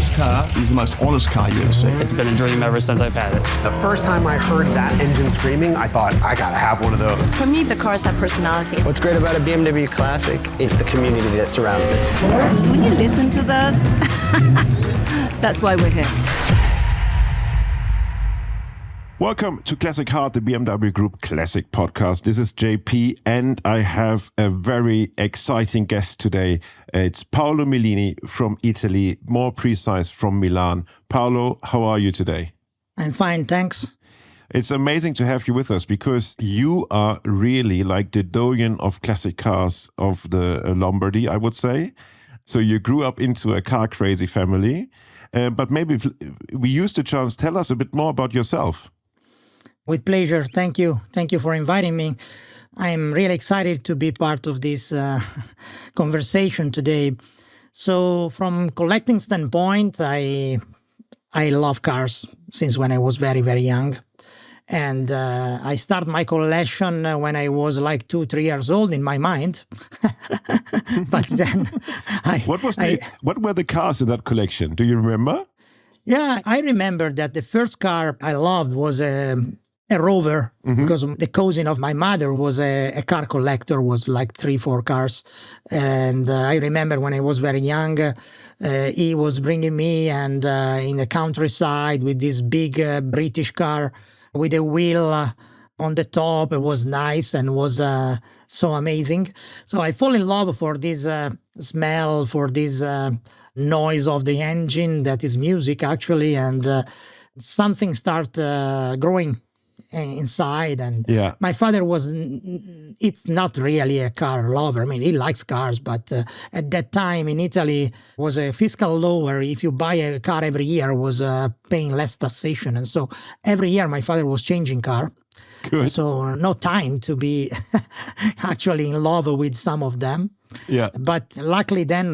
This car is the most honest car you ever see. It's been a dream ever since I've had it. The first time I heard that engine screaming, I thought, I gotta have one of those. For me, the cars have personality. What's great about a BMW Classic is the community that surrounds it. When you listen to that, that's why we're here. Welcome to Classic Heart, the BMW Group Classic Podcast. This is JP, and I have a very exciting guest today. It's Paolo Milini from Italy, more precise from Milan. Paolo, how are you today? I'm fine, thanks. It's amazing to have you with us because you are really like the doyen of classic cars of the Lombardy, I would say. So you grew up into a car crazy family, but maybe if we use the chance, tell us a bit more about yourself. With pleasure. Thank you. Thank you for inviting me. I'm really excited to be part of this conversation today. So from collecting standpoint, I love cars since when I was very, very young. And I started my collection when I was like 2-3 years old in my mind. But then What were the cars in that collection? Do you remember? Yeah, I remember that the first car I loved was a Rover, because the cousin of my mother was a car collector, was like 3-4 cars. And I remember when I was very young, he was bringing me and in the countryside with this big British car with a wheel on the top. It was nice and was so amazing. So I fall in love for this smell, for this noise of the engine that is music actually, and something start growing inside. And my father it's not really a car lover. I mean, he likes cars, but at that time in Italy was a fiscal law where if you buy a car every year was paying less taxation. And so every year my father was changing car. Good. So no time to be actually in love with some of them. Yeah. But luckily then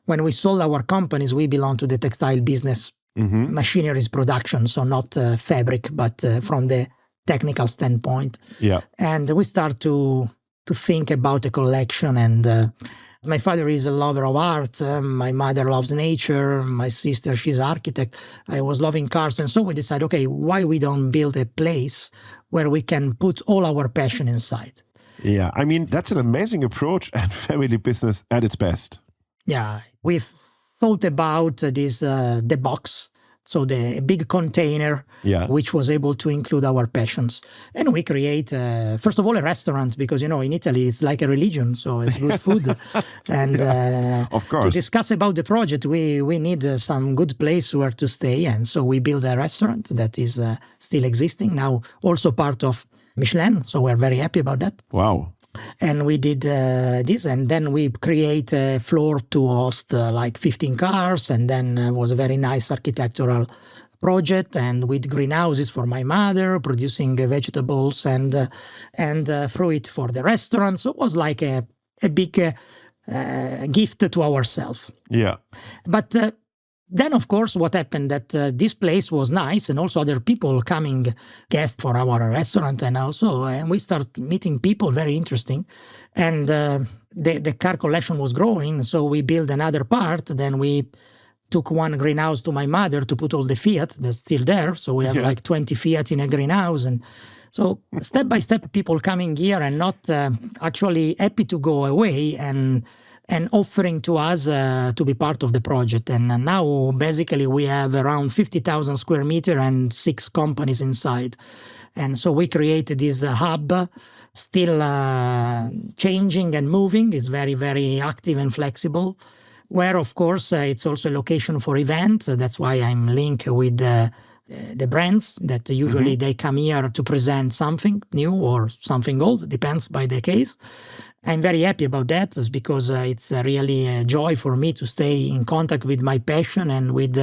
when we sold our companies, we belong to the textile business. Machineries production, so not fabric, but from the technical standpoint. Yeah. And we start to think about a collection. And my father is a lover of art. My mother loves nature. My sister, she's an architect. I was loving cars. And so we decided, okay, why we don't build a place where we can put all our passion inside? Yeah, I mean, that's an amazing approach and family business at its best. Yeah, we've thought about the box, so the big container, which was able to include our passions. And we create, first of all, a restaurant, because, you know, in Italy, it's like a religion, so it's good food. And of course, to discuss about the project, we need some good place where to stay. And so we built a restaurant that is still existing, now also part of Michelin. So we're very happy about that. Wow. And we did this, and then we create a floor to host like 15 cars, and then was a very nice architectural project, and with greenhouses for my mother, producing vegetables and fruit for the restaurant. So it was like a big gift to ourselves. Yeah. But then, of course, what happened that this place was nice, and also other people coming guests for our restaurant, and we start meeting people very interesting, and the car collection was growing. So we built another part. Then we took one greenhouse to my mother to put all the Fiat that's still there. So we have like 20 Fiat in a greenhouse, and so step by step, people coming here and not actually happy to go away and offering to us to be part of the project. And now, basically, we have around 50,000 square meters and 6 companies inside. And so we created this hub, still changing and moving. It's very, very active and flexible, where, of course, it's also a location for events. That's why I'm linked with the brands that usually they come here to present something new or something old, depends by the case. I'm very happy about that because it's really a joy for me to stay in contact with my passion and with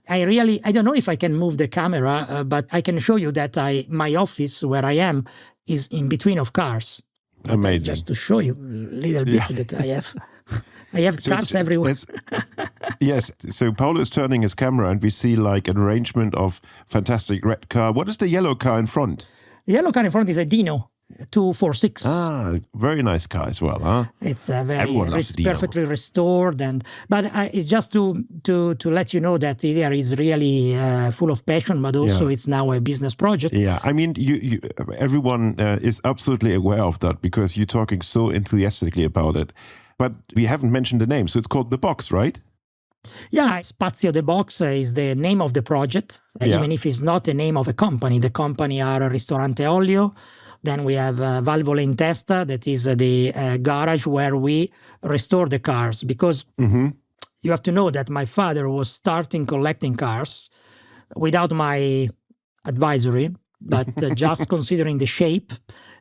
I don't know if I can move the camera, but I can show you that my office where I am is in between of cars. Amazing. Just to show you a little bit that I have cars everywhere. Yes. So Paolo is turning his camera and we see like an arrangement of fantastic red car. What is the yellow car in front? The yellow car in front is a Dino. 246. Ah, very nice car as well, huh? It's very Everyone loves a Dino. perfectly restored, but it's just to let you know that there is really full of passion, but also it's now a business project. Yeah, I mean, you everyone is absolutely aware of that because you're talking so enthusiastically about it. But we haven't mentioned the name, so it's called The Box, right? Yeah, Spazio the Box is the name of the project, even if it's not the name of a company. The company are Ristorante Olio. Then we have Valvole in Testa, that is the garage where we restore the cars. Because you have to know that my father was starting collecting cars without my advisory, but just considering the shape.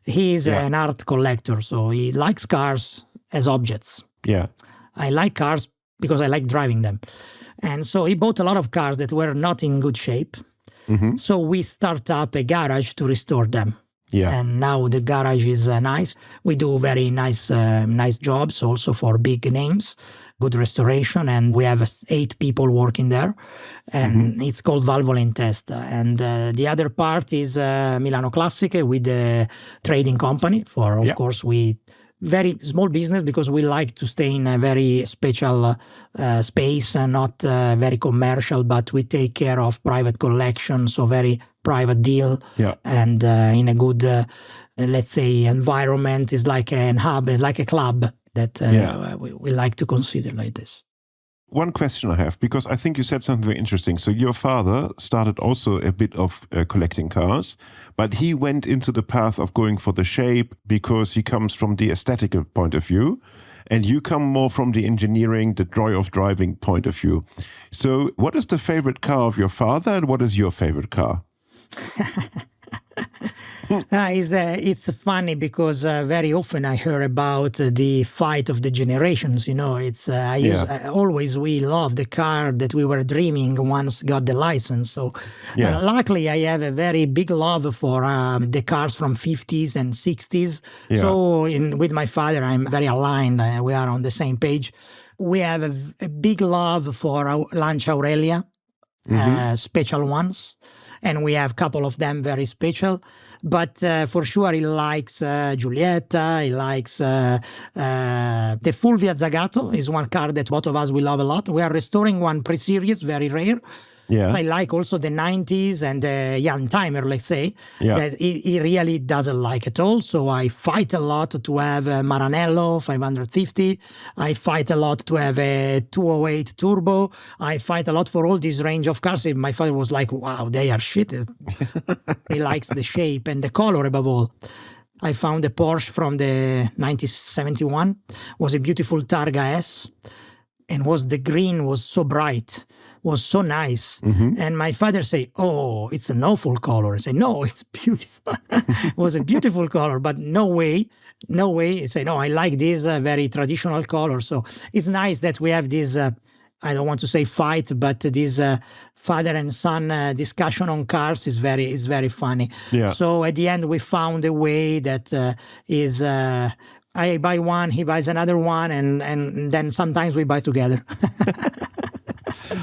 He is an art collector, so he likes cars as objects. Yeah. I like cars because I like driving them. And so he bought a lot of cars that were not in good shape. So we start up a garage to restore them. Yeah. And now the garage is nice. We do very nice jobs also for big names, good restoration. And we have 8 people working there. And it's called Valvole in Testa. And the other part is Milano Classiche with the trading company for, of course, we very small business because we like to stay in a very special space and not very commercial, but we take care of private collection, so very private deal and in a good, let's say, environment is like a hub, like a club that we like to consider like this. One question I have, because I think you said something very interesting. So your father started also a bit of collecting cars, but he went into the path of going for the shape because he comes from the aesthetical point of view, and you come more from the engineering, the joy of driving point of view. So what is the favorite car of your father and what is your favorite car? It's funny because very often I hear about the fight of the generations. You know, it's always we love the car that we were dreaming once got the license. So luckily I have a very big love for the cars from 50s and 60s. Yeah. So with my father, I'm very aligned. We are on the same page. We have a big love for Lancia Aurelia, special ones. And we have a couple of them very special. But for sure, he likes Giulietta. He likes the Fulvia Zagato is one car that both of us we love a lot. We are restoring one pre-series, very rare. Yeah. I like also the 90s and the young timer, let's say, that he really doesn't like at all. So I fight a lot to have a Maranello 550. I fight a lot to have a 208 turbo. I fight a lot for all this range of cars. My father was like, wow, they are shit. He likes the shape and the color above all. I found a Porsche from the 1971. Was a beautiful Targa S. And the green was so bright, was so nice. And my father say, oh, it's an awful color. I say, no, it's beautiful. It was a beautiful color, but no way. I say, no, I like this very traditional color. So it's nice that we have this, I don't want to say fight, but this father and son discussion on cars is very funny. Yeah. So at the end, we found a way that is... I buy one, he buys another one, and then sometimes we buy together.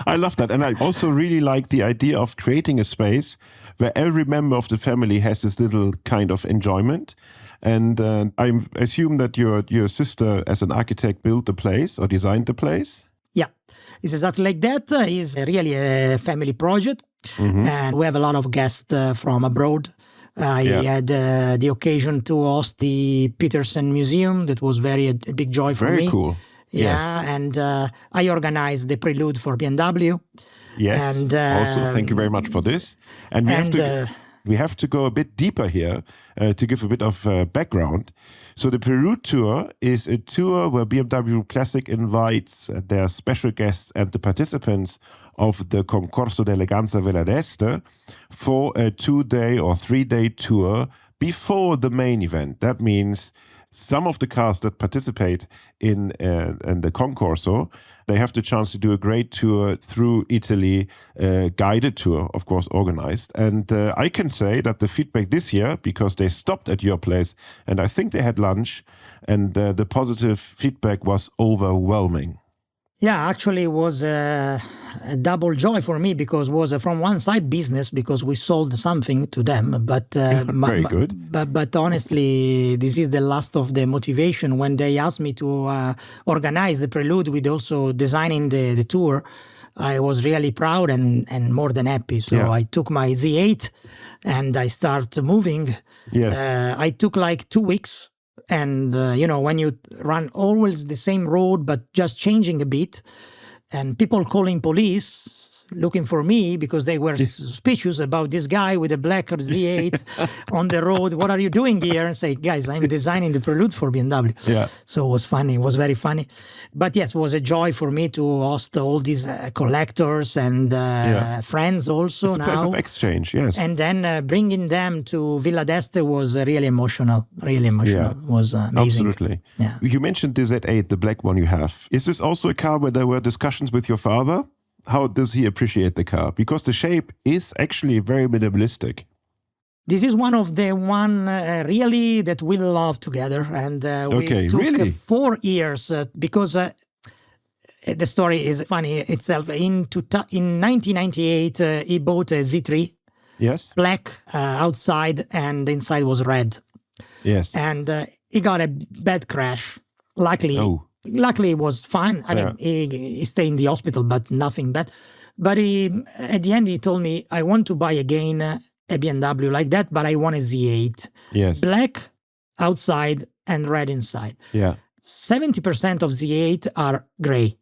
I love that. And I also really like the idea of creating a space where every member of the family has this little kind of enjoyment. And I assume that your sister, as an architect, built the place or designed the place? Yeah, it's exactly like that. It's really a family project. And we have a lot of guests from abroad. I had the occasion to host the Peterson Museum. That was a big joy for me. Very cool. Yeah, and I organized the Prelude for BMW. Yes, and, also thank you very much for this. And we have to go a bit deeper here to give a bit of background. So the Prelude Tour is a tour where BMW Classic invites their special guests and the participants of the Concorso d'Eleganza Vela d'Este for a 2-day or 3-day tour before the main event. That means some of the cars that participate in the Concorso, they have the chance to do a great tour through Italy, guided tour, of course, organized. And I can say that the feedback this year, because they stopped at your place and I think they had lunch, and the positive feedback was overwhelming. Yeah, actually, it was a double joy for me because it was from one side business because we sold something to them. But Very good. But honestly, this is the last of the motivation when they asked me to organize the Prelude with also designing the tour. I was really proud and more than happy. So I took my Z8 and I started moving. Yes. I took like 2 weeks. And, when you run always the same road, but just changing a bit, and people calling police looking for me because they were suspicious about this guy with a black Z8 on the road. What are you doing here? And say, guys, I'm designing the Prelude for BMW. Yeah. So it was funny. It was very funny. But yes, it was a joy for me to host all these collectors and friends also. It's a place of exchange, yes. And then bringing them to Villa d'Este was really emotional. Really emotional. Yeah. It was amazing. Absolutely. Yeah. You mentioned the Z8, the black one you have. Is this also a car where there were discussions with your father? How does he appreciate the car? Because the shape is actually very minimalistic. This is one of the really that we love together. And we took 4 years because the story is funny itself. In 1998, he bought a Z3. Yes. Black outside and inside was red. Yes. And he got a bad crash. Luckily, it was fine. I mean, he stayed in the hospital, but nothing bad. But at the end, he told me, I want to buy again a BMW like that, but I want a Z8. Yes. Black outside and red inside. Yeah. 70% of Z8 are gray.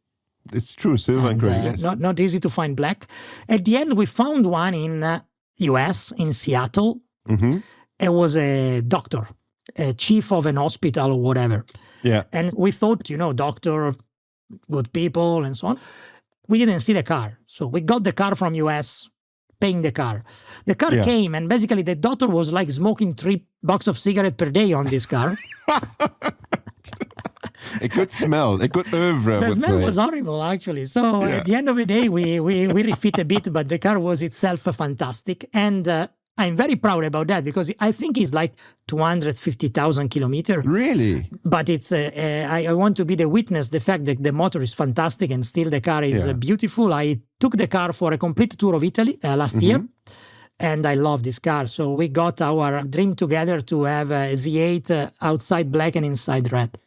It's true, silver and gray, yes. Not easy to find black. At the end, we found one in US, in Seattle. Mm-hmm. It was a doctor, a chief of an hospital or whatever. Yeah. And we thought, doctor, good people and so on. We didn't see the car. So we got the car from US, paying the car. The car came and basically the doctor was like smoking 3 boxes of cigarettes per day on this car. A good smell, a good oeuvre, The smell was horrible, actually. So at the end of the day, we refit a bit, but the car was itself fantastic. And I'm very proud about that because I think it's like 250,000 kilometers. Really? But it's I want to be the witness, the fact that the motor is fantastic and still the car is beautiful. I took the car for a complete tour of Italy last year. And I love this car. So we got our dream together to have a Z8 outside black and inside red.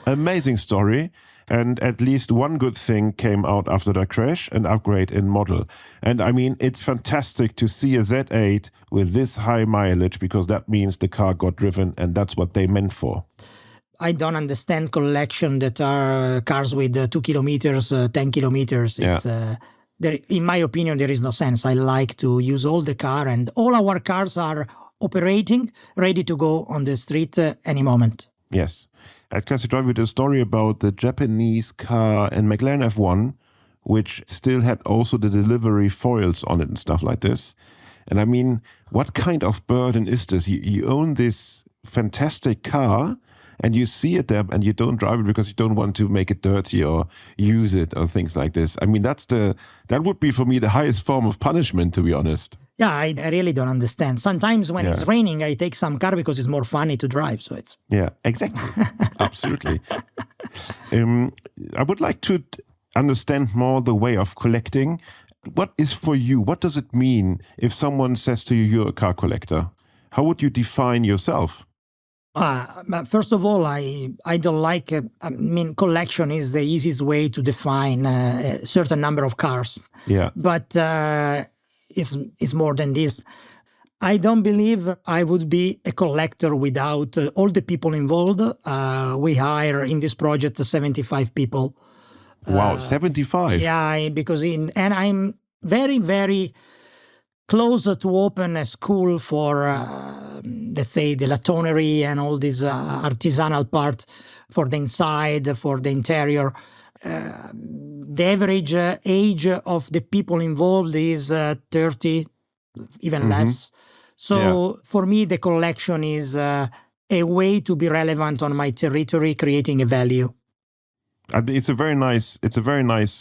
Amazing story. And at least one good thing came out after that crash, an upgrade in model. And I mean, it's fantastic to see a Z8 with this high mileage because that means the car got driven and that's what they meant for. I don't understand collection that are cars with 2 kilometers, 10 kilometers. It's, in my opinion, there is no sense. I like to use all the car and all our cars are operating, ready to go on the street any moment. Yes. At Classic Drive, we did a story about the Japanese car and McLaren F1, which still had also the delivery foils on it and stuff like this. And I mean, what kind of burden is this? You own this fantastic car and you see it there and you don't drive it because you don't want to make it dirty or use it or things like this. I mean, that would be for me the highest form of punishment, to be honest. Yeah, I really don't understand. Sometimes when it's raining, I take some car because it's more funny to drive. So it's exactly, absolutely. I would like to understand more the way of collecting. What is for you? What does it mean if someone says to you, "You're a car collector"? How would you define yourself? First of all, I don't like. Collection is the easiest way to define a certain number of cars. Yeah, but. Is more than this. I don't believe I would be a collector without all the people involved. We hire in this project 75 people. Wow, 75? Yeah, because I'm very, very close to open a school for, let's say, the latonery and all this artisanal part for the inside, for the interior. The average age of the people involved is 30, even less. So for me, the collection is a way to be relevant on my territory, creating a value. It's a very nice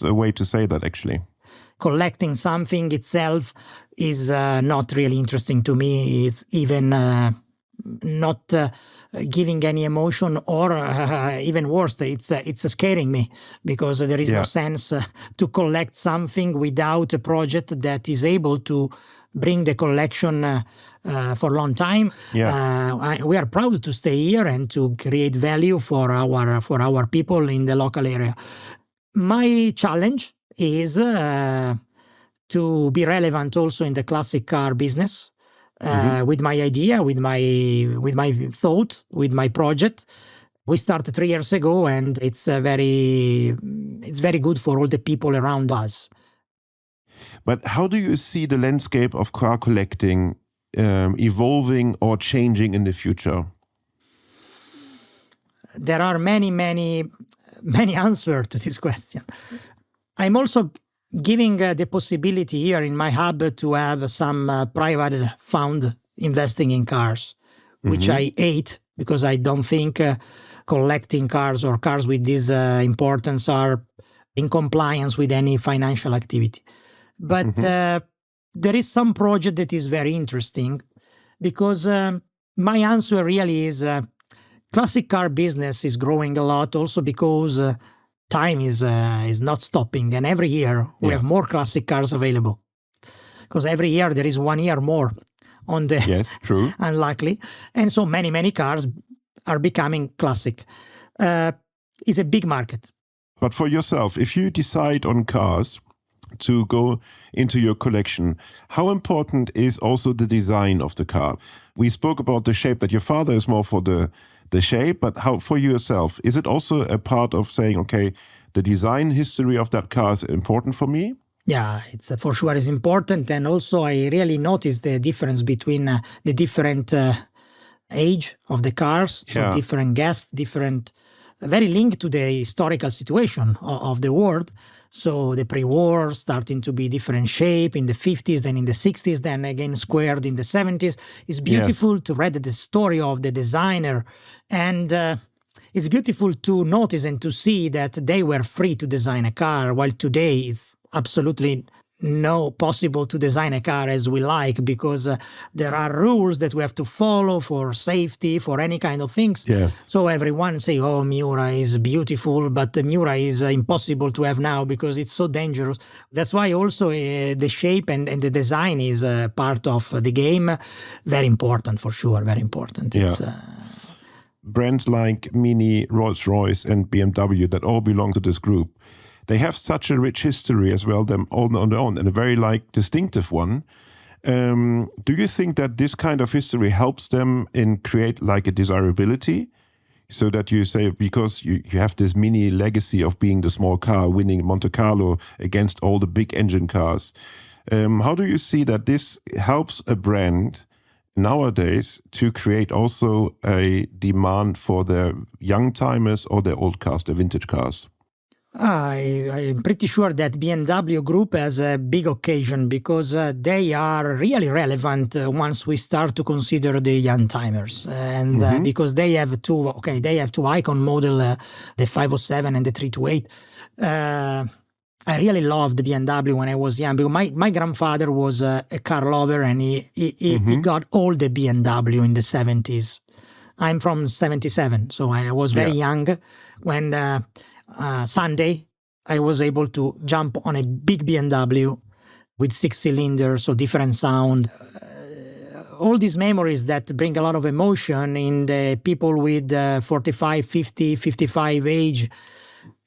way to say that, actually. Collecting something itself is not really interesting to me. It's even not giving any emotion, or even worse, it's scaring me, because there is no sense to collect something without a project that is able to bring the collection for a long time. We are proud to stay here and to create value for our people in the local area. My challenge is to be relevant also in the classic car business, with my idea, with my thought, with my project. We started 3 years ago, and it's very good for all the people around us. But how do you see the landscape of car collecting evolving or changing in the future? There are many answers to this question. I'm also giving the possibility here in my hub to have some private fund investing in cars, which I hate, because I don't think collecting cars or cars with this importance are in compliance with any financial activity. But there is some project that is very interesting, because my answer really is classic car business is growing a lot, also because time is not stopping, and every year we have more classic cars available, because every year there is 1 year more on the true. Unluckily, and so many cars are becoming classic. It's a big market. But for yourself, if you decide on cars to go into your collection, how important is also the design of the car? We spoke about the shape, that your father is more for the shape, but how for yourself? Is it also a part of saying, okay, the design history of that car is important for me? Yeah, it's for sure is important. And also I really noticed the difference between the different age of the cars, so different gas, different, very linked to the historical situation of the world. So the pre-war starting to be different shape in the 50s, then in the 60s, then again squared in the 70s. It's beautiful to read the story of the designer. And it's beautiful to notice and to see that they were free to design a car, while today it's absolutely no possible to design a car as we like, because there are rules that we have to follow for safety, for any kind of things. So everyone say, oh, Miura is beautiful, but the Miura is impossible to have now because it's so dangerous. That's why also the shape and the design is part of the game. Very important, for sure, very important. It's, brands like Mini, Rolls-Royce and BMW that all belong to this group, they have such a rich history as well, them all on their own, and a very distinctive one. Do you think that this kind of history helps them in create a desirability? So that you say, because you have this Mini legacy of being the small car, winning Monte Carlo against all the big engine cars. How do you see that this helps a brand nowadays to create also a demand for their young timers or their old cars, the vintage cars? I'm pretty sure that BMW Group has a big occasion, because they are really relevant once we start to consider the young timers, and because they have two icon model, the 507 and the 328. I really loved BMW when I was young, because my grandfather was a car lover, and he got all the BMW in the 70s. I'm from 77, so I was very young when Sunday I was able to jump on a big BMW with 6 cylinders, so different sound. All these memories that bring a lot of emotion in the people with 45, 50, 55 age.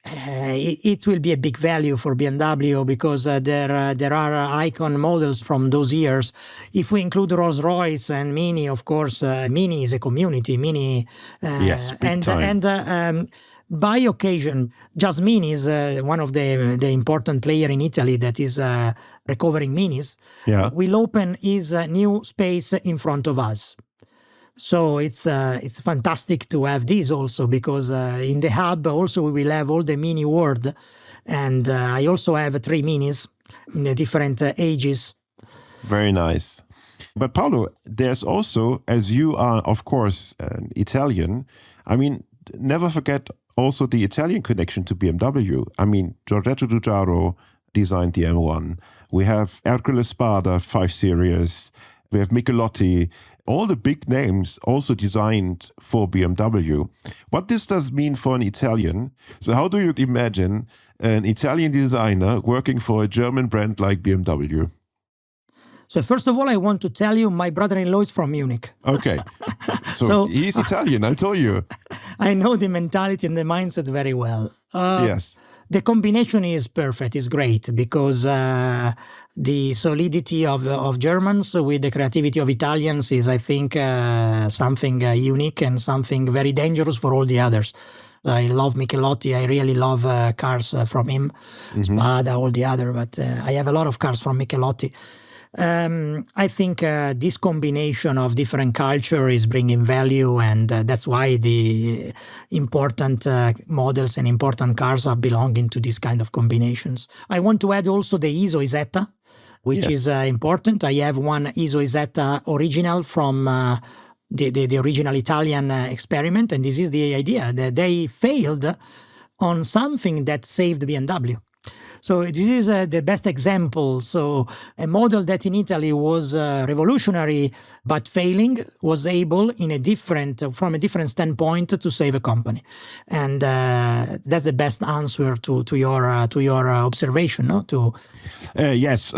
It will be a big value for BMW, because there are icon models from those years. If we include Rolls-Royce and Mini, of course, Mini is a community. Mini, big time. By occasion, just Mini is one of the important player in Italy that is recovering Minis. Will open his new space in front of us. So it's fantastic to have this also, because in the hub also we will have all the Mini world, and I also have 3 Minis in the different ages. Very nice. But Paolo, there's also, as you are of course Italian, I mean, never forget also the Italian connection to BMW. I mean, Giorgetto Giugiaro designed the M1. We have Ercole Spada 5 Series. We have Michelotti, all the big names also designed for BMW. What this does mean for an Italian? So how do you imagine an Italian designer working for a German brand like BMW? So first of all, I want to tell you, my brother-in-law is from Munich. Okay. So he's Italian, I told you. I know the mentality and the mindset very well. Yes. The combination is perfect, is great, because the solidity of Germans with the creativity of Italians is, I think, something unique and something very dangerous for all the others. I love Michelotti. I really love cars from him, Spada, all the other. But I have a lot of cars from Michelotti. I think this combination of different culture is bringing value, and that's why the important models and important cars are belonging to this kind of combinations. I want to add also the ISO Isetta, which is important. I have one ISO Isetta original from the original Italian experiment, and this is the idea that they failed on something that saved BMW. So this is the best example. So a model that in Italy was revolutionary but failing was able from a different standpoint to save a company, and that's the best answer to your observation. No, yes,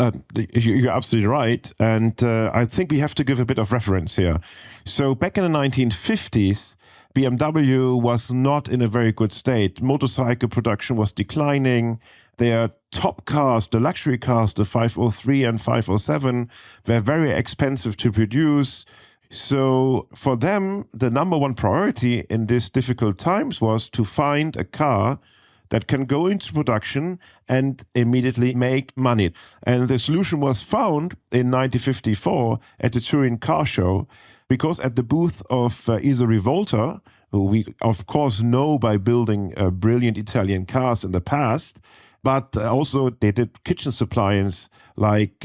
you're absolutely right, and I think we have to give a bit of reference here. So back in the 1950s. BMW was not in a very good state. Motorcycle production was declining. Their top cars, the luxury cars, the 503 and 507, were very expensive to produce. So for them, the number one priority in these difficult times was to find a car that can go into production and immediately make money. And the solution was found in 1954 at the Turin Car Show, because at the booth of ISO Rivolta, who we of course know by building brilliant Italian cars in the past, but also they did kitchen appliances like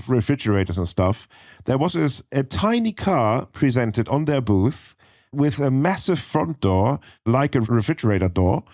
refrigerators and stuff. There was a tiny car presented on their booth with a massive front door, like a refrigerator door,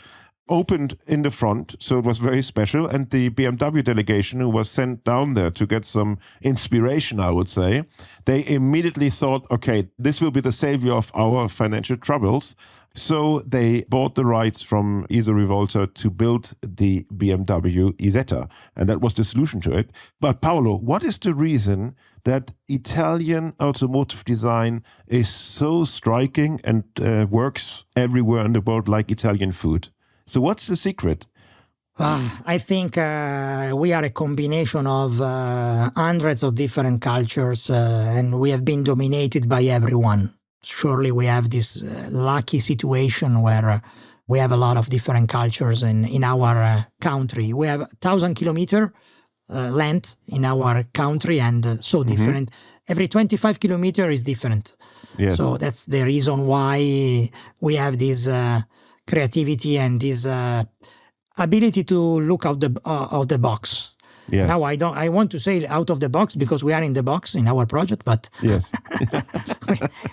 opened in the front, so it was very special. And the BMW delegation who was sent down there to get some inspiration, I would say, they immediately thought, okay, this will be the savior of our financial troubles. So they bought the rights from ISO Rivolta to build the BMW Isetta, and that was the solution to it. But Paolo, what is the reason that Italian automotive design is so striking and works everywhere in the world like Italian food? So what's the secret? I think we are a combination of hundreds of different cultures, and we have been dominated by everyone. Surely we have this lucky situation where we have a lot of different cultures in our country. We have 1,000-kilometer length in our country, and so different. Every 25 kilometers is different. Yes. So that's the reason why we have this creativity and this ability to look out of the box. Yes. Now I want to say out of the box because we are in the box in our project, but yes.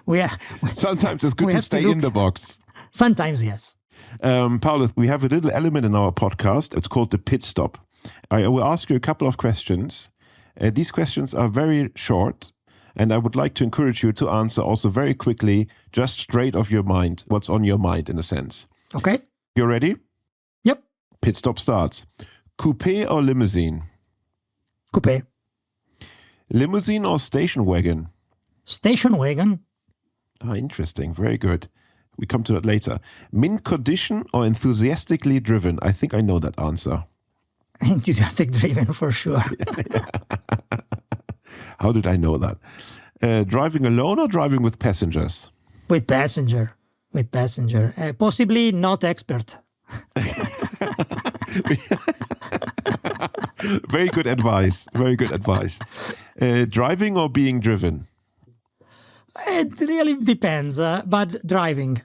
we are. Sometimes it's good to stay in the box. Sometimes, yes. Paolo, we have a little element in our podcast. It's called the pit stop. I will ask you a couple of questions. These questions are very short, and I would like to encourage you to answer also very quickly, just straight off your mind, what's on your mind in a sense. Okay. You ready? Yep. Pit stop starts. Coupe or limousine? Coupe. Limousine or station wagon? Station wagon. Interesting. Very good. We come to that later. Mint condition or enthusiastically driven? I think I know that answer. Enthusiastic driven for sure. How did I know that? Driving alone or driving with passengers? With passenger. Possibly not expert. Very good advice. Driving or being driven? It really depends, but driving.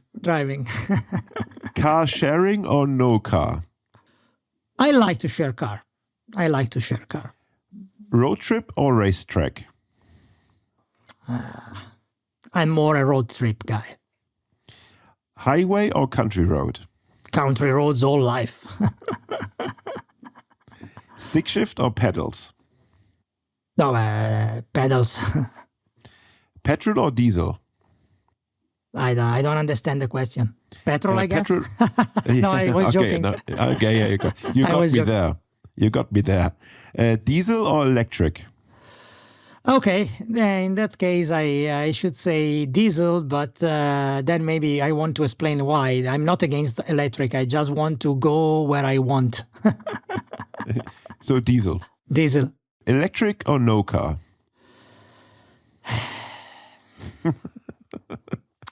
Car sharing or no car? I like to share car. Road trip or racetrack? I'm more a road trip guy. Highway or country road? Country roads all life. Stick shift or pedals? No, pedals. Petrol or diesel? I don't understand the question. Petrol, I guess. Petrol. No, I was joking. Okay, yeah, you got me joking. there. You got me there. Diesel or electric? Okay, in that case, I should say diesel, but then maybe I want to explain why. I'm not against electric. I just want to go where I want. So diesel. Diesel. Electric or no car?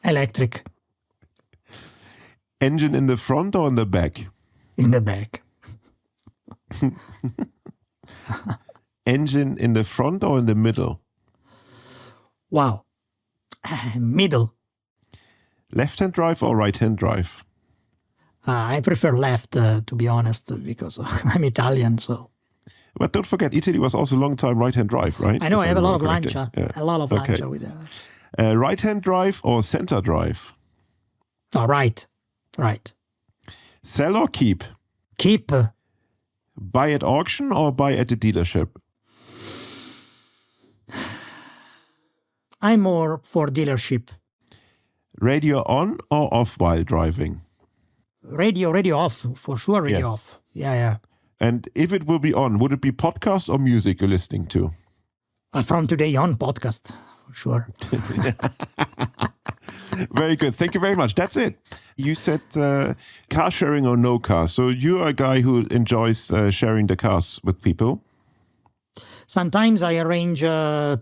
Electric. Engine in the front or in the back? In the back. Engine in the front or in the middle? Wow. Middle. Left-hand drive or right-hand drive? I prefer left, to be honest, because I'm Italian, so. But don't forget, Italy was also a long time right-hand drive, right? I know, If I have a lot of remember Lancia. correctly. A lot of Okay. Lancia with that. Right-hand drive or center drive? Oh, right. Sell or keep? Keep. Buy at auction or buy at the dealership? I'm more for dealership. Radio on or off while driving? Radio off, for sure, radio Yes. off. Yeah. And if it will be on, would it be podcast or music you're listening to? From today on, podcast, for sure. Very good. Thank you very much. That's it. You said car sharing or no car. So you're a guy who enjoys sharing the cars with people. Sometimes I arrange a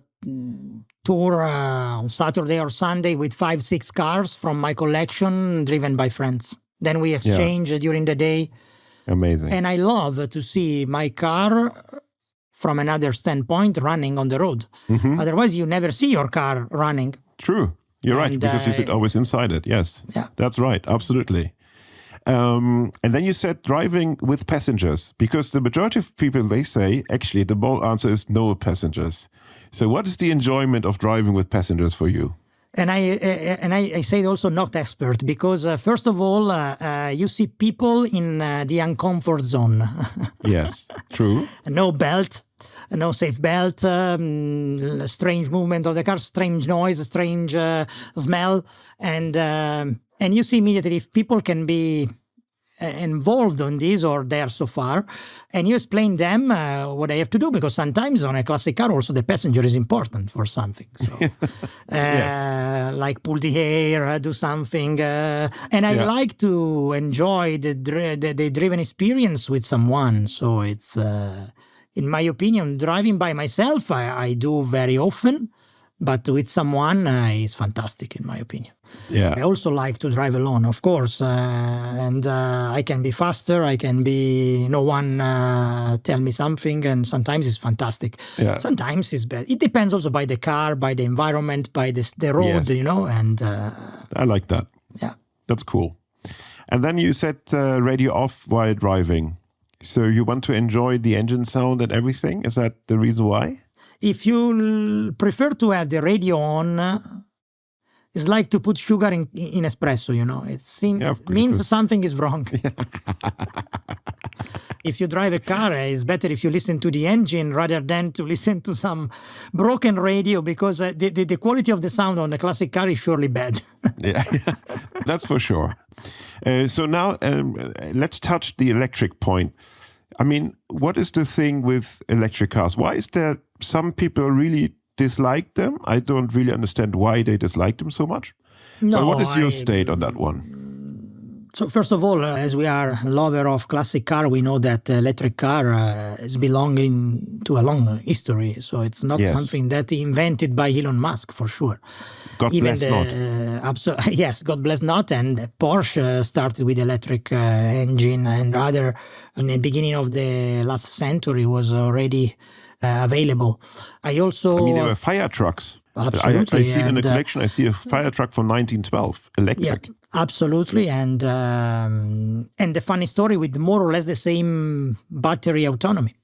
tour on Saturday or Sunday with 5-6 cars from my collection driven by friends. Then we exchange during the day. Amazing. And I love to see my car from another standpoint running on the road. Mm-hmm. Otherwise, you never see your car running. True. You're right, And, because you sit always inside it. Yes. Yeah. That's right. Absolutely. And then you said driving with passengers, because the majority of people, they say, actually, the bold answer is no passengers. So what is the enjoyment of driving with passengers for you? And I say also not expert, because first of all, you see people in the uncomfort zone. Yes, true. No belt, no safe belt, strange movement of the car, strange noise, strange smell. And you see immediately if people can be involved on this or there so far, and you explain them what I have to do, because sometimes on a classic car also the passenger is important for something. So, like pull the hair, do something, and I like to enjoy the driven experience with someone. So it's, in my opinion, driving by myself I do very often. But with someone is fantastic, in my opinion. Yeah. I also like to drive alone, of course, and I can be faster. I can be no one tell me something, and sometimes it's fantastic. Yeah. Sometimes it's bad. It depends also by the car, by the environment, by the road, Yes. And I like that. yeah. That's cool. And then you said radio off while driving. So you want to enjoy the engine sound and everything? Is that the reason why? If you prefer to have the radio on, it's like to put sugar in espresso, It means something is wrong. If you drive a car, it's better if you listen to the engine rather than to listen to some broken radio, because the quality of the sound on a classic car is surely bad. Yeah, that's for sure. So now let's touch the electric point. I mean, what is the thing with electric cars? Why is there some people really dislike them? I don't really understand why they dislike them so much. No, but what is your state on that one? So first of all, as we are a lover of classic car, we know that electric car is belonging to a long history. So it's not something that invented by Elon Musk, for sure. God bless not. Yes, God bless not. And Porsche started with electric engine, and rather in the beginning of the last century was already available. I mean, there were fire trucks. Absolutely. I see in the collection, I see a fire truck from 1912, electric. Yeah, absolutely. And the funny story with more or less the same battery autonomy.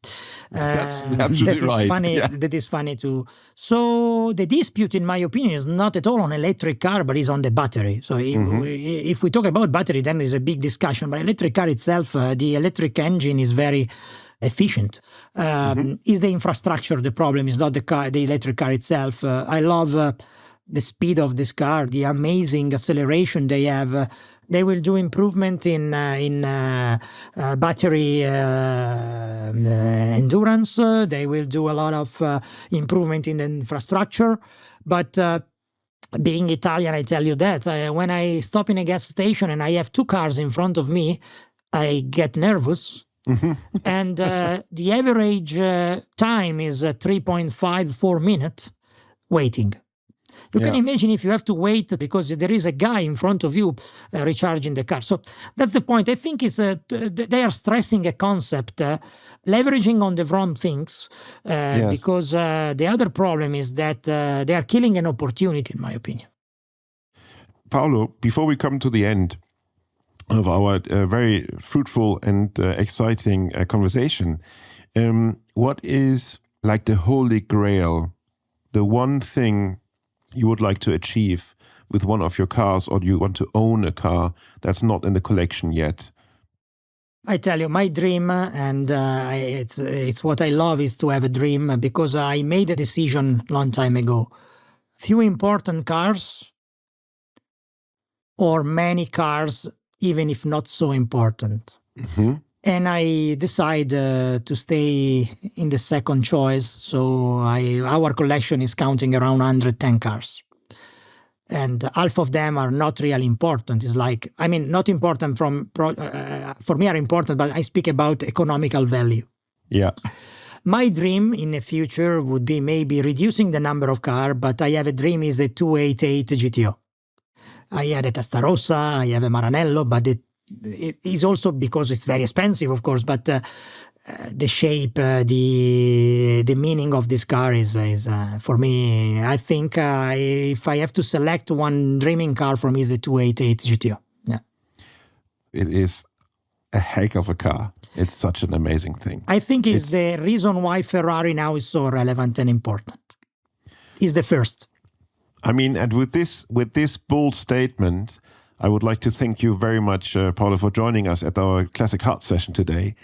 That's absolutely right. Funny, yeah. That is funny too. So the dispute, in my opinion, is not at all on electric car, but is on the battery. So if we talk about battery, then there's a big discussion. But electric car itself, the electric engine is very efficient. Is the infrastructure the problem? Is not the electric car itself. I love the speed of this car, the amazing acceleration they have. They will do improvement in battery endurance. They will do a lot of improvement in the infrastructure. But being Italian, I tell you that when I stop in a gas station and I have two cars in front of me, I get nervous. And the average time is 3.54 minutes waiting. You can imagine if you have to wait because there is a guy in front of you recharging the car. So that's the point. I think is they are stressing a concept, leveraging on the wrong things, because the other problem is that they are killing an opportunity, in my opinion. Paolo, before we come to the end of our very fruitful and exciting conversation, what is like the Holy Grail, the one thing you would like to achieve with one of your cars, or you want to own a car that's not in the collection yet? I tell you, my dream, and it's what I love, is to have a dream, because I made a decision long time ago. Few important cars, or many cars, even if not so important. And I decide to stay in the second choice. So our collection is counting around 110 cars. And half of them are not really important. It's like, I mean, not important for me are important, but I speak about economical value. Yeah. My dream in the future would be maybe reducing the number of cars, but I have a dream is a 288 GTO. I had a Testarossa, I have a Maranello, but it is also because it's very expensive, of course, but the shape, the meaning of this car is for me, I think if I have to select one dreaming car for me, is a 288 GTO. Yeah. It is a heck of a car. It's such an amazing thing. I think it's the reason why Ferrari now is so relevant and important. It's the first. I mean, and with this bold statement, I would like to thank you very much, Paolo, for joining us at our Classic Heart session today.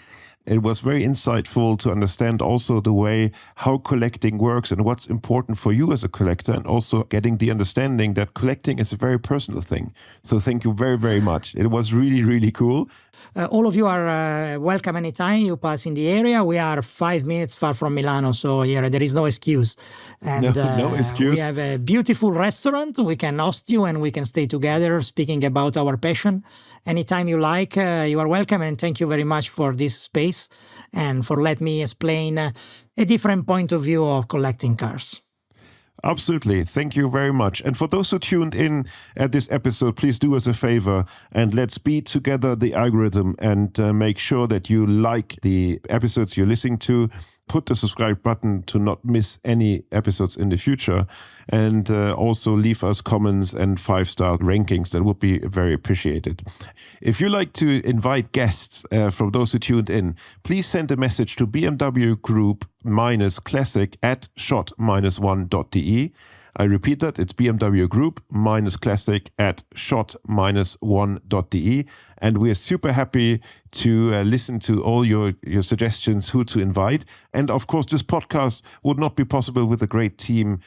It was very insightful to understand also the way how collecting works and what's important for you as a collector, and also getting the understanding that collecting is a very personal thing. So thank you very, very much. It was really, really cool. All of you are welcome anytime you pass in the area. We are 5 minutes far from Milano, so there is no excuse. And no excuse. We have a beautiful restaurant. We can host you and we can stay together speaking about our passion. Anytime you like, you are welcome. And thank you very much for this space and for letting me explain a different point of view of collecting cars. Absolutely. Thank you very much. And for those who tuned in at this episode, please do us a favor and let's beat together the algorithm and make sure that you like the episodes you're listening to. Put the subscribe button to not miss any episodes in the future, and also leave us comments and 5-star rankings. That would be very appreciated. If you like to invite guests from those who tuned in, please send a message to BMW Group -Classic at shot-1.de. I repeat that, it's BMW Group -Classic at shot-1.de. And we are super happy to listen to all your suggestions who to invite. And of course, this podcast would not be possible with a great team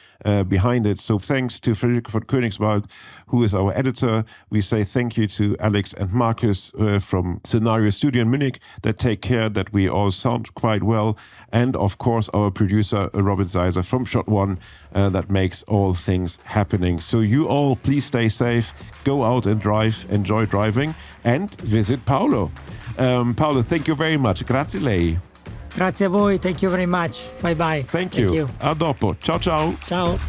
behind it. So thanks to Friedrich von Königswald, who is our editor. We say thank you to Alex and Marcus from Scenario Studio in Munich that take care that we all sound quite well. And of course, our producer, Robin Zeiser from Shot One, that makes all things happening. So you all, please stay safe, go out and drive, enjoy driving, and visit Paolo. Paolo, thank you very much. Grazie lei. Grazie a voi. Thank you very much. Bye bye. Thank you. A dopo. Ciao ciao. Ciao.